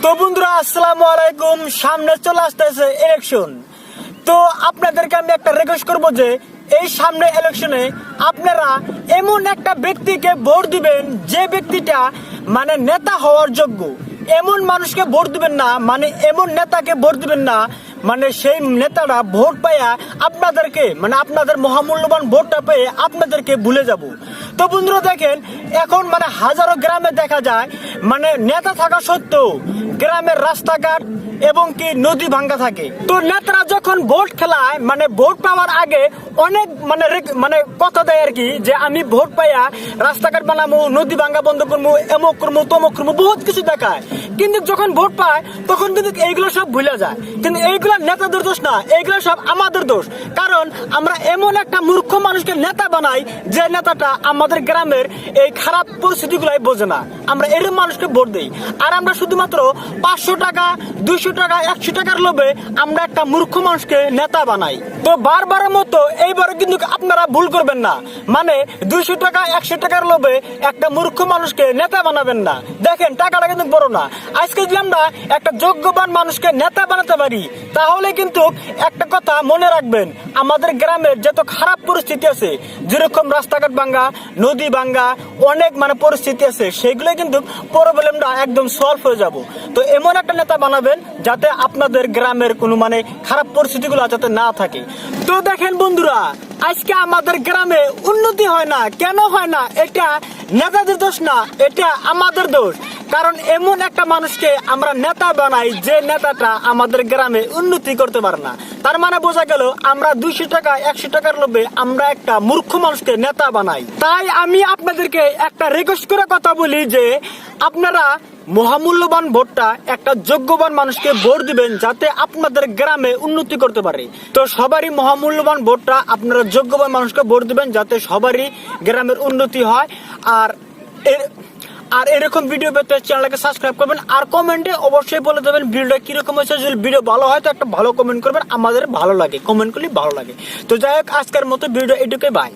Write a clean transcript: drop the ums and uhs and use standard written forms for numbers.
তো বন্ধুরা আসসালামু আলাইকুম। সামনে চলে আসতেছে ইলেকশন। তো আপনাদেরকে আমি একটা রিকোয়েস্ট করব যে এই সামনে ইলেকশনে আপনারা এমন একটা ব্যক্তিকে ভোট দিবেন যে ব্যক্তিটা মানে নেতা হওয়ার যোগ্য। এমন মানুষকে ভোট দিবেন না, মানে এমন নেতাকে ভোট দিবেন না মানে সেই নেতারা ভোট পাইয়া আপনাদেরকে মানে আপনাদের মহামূল্যবান ভোটটা পেয়ে আপনাদেরকে ভুলে যাব। তো বন্ধুরা দেখেন, এখন মানে হাজারো গ্রামে দেখা যায় মানে নেতা থাকা সত্ত্বেও গ্রামের রাস্তাঘাট এবং কি নদী ভাঙ্গা থাকে। তো নেতারা যখন ভোট খেলায় মানে ভোট পাওয়ার আগে অনেক মানে কথা দেয় আর কি, যে আমি ভোট পাইয়া রাস্তাঘাট বানাবো, নদী ভাঙ্গা বন্ধ করবো, এমক করবো, তমক করবো, বহুত কিছু দেখায়। কিন্তু যখন ভোট পায় তখন কিন্তু এইগুলো সব ভুলে যায়। কিন্তু এইগুলো নেতাদের দোষ না, এইগুলো সব আমাদের দোষ। কারণ আমরা এমন একটা মূর্খ মানুষকে নেতা বানাই যে নেতাটা আমাদের গ্রামের এই খারাপ পরিস্থিতিগুলাই বোঝে না। আমরা এরকম মানুষকে ভোট দিই, আর আমরা শুধুমাত্র 500 টাকা, 200 টাকা, 100 টাকার লোভে আমরা একটা মূর্খ মানুষকে নেতা বানাই। তো বারবারের মতো এইবারে কিন্তু আপনারা ভুল করবেন না, মানে 200 টাকা, 100 টাকার লোভে একটা মূর্খ মানুষকে নেতা বানাবেন না। দেখেন, টাকাটা কিন্তু বড় না। আজকে যদি আমরা একটা যোগ্যবান মানুষকে নেতা বানাতে পারি তাহলে কিন্তু একটা কথা মনে রাখবেন, আমাদের গ্রামের যত খারাপ পরিস্থিতি আছে, যেরকম রাস্তাঘাট ভাঙ্গা, নদী ভাঙ্গা, অনেক মানে পরিস্থিতি আছে, সেগুলো কিন্তু প্রবলেমটা একদম সলভ হয়ে যাব। তো এমন একটা নেতা বানাবেন যাতে আপনাদের গ্রামের কোনো মানে খারাপ পরিস্থিতিগুলো যাতে না থাকে। তো দেখেন বন্ধুরা, আজকে আমাদের গ্রামে উন্নতি হয় না, কেন হয় না? এটা নেতাদের দোষ না, এটা আমাদের দোষ। কারণ এমন একটা মানুষকে আমরা নেতা বানাই যে নেতাটা আমাদের গ্রামে উন্নতি করতে পারে না। তার মানে বোঝা গেল আমরা 200 টাকা, 100 টাকার লোভে আমরা একটা মূর্খ মানুষকে নেতা বানাই। তাই আমি আপনাদেরকে একটা রিকোয়েস্ট করে কথা বলি যে আপনারা মহামূল্যবান ভোটটা একটা যোগ্যবান মানুষকে ভোট দিবেন যাতে আপনাদের গ্রামে উন্নতি করতে পারে। তো সবারই মহামূল্যবান ভোটটা আপনারা যোগ্যবান মানুষকে ভোট দিবেন যাতে সবারই গ্রামের উন্নতি হয়। আর এরকম ভিডিও পেতে চ্যানেলকে সাবস্ক্রাইব করবেন, আর কমেন্টে অবশ্যই বলে দেবেন ভিডিওটা কিরকম হয়েছে। যদি ভিডিও ভালো হয় তো একটা ভালো কমেন্ট করবেন, আমাদের ভালো লাগে, কমেন্ট করলে ভালো লাগে। তো যাই হোক, আজকের মতো ভিডিও এটুকুই, বাই।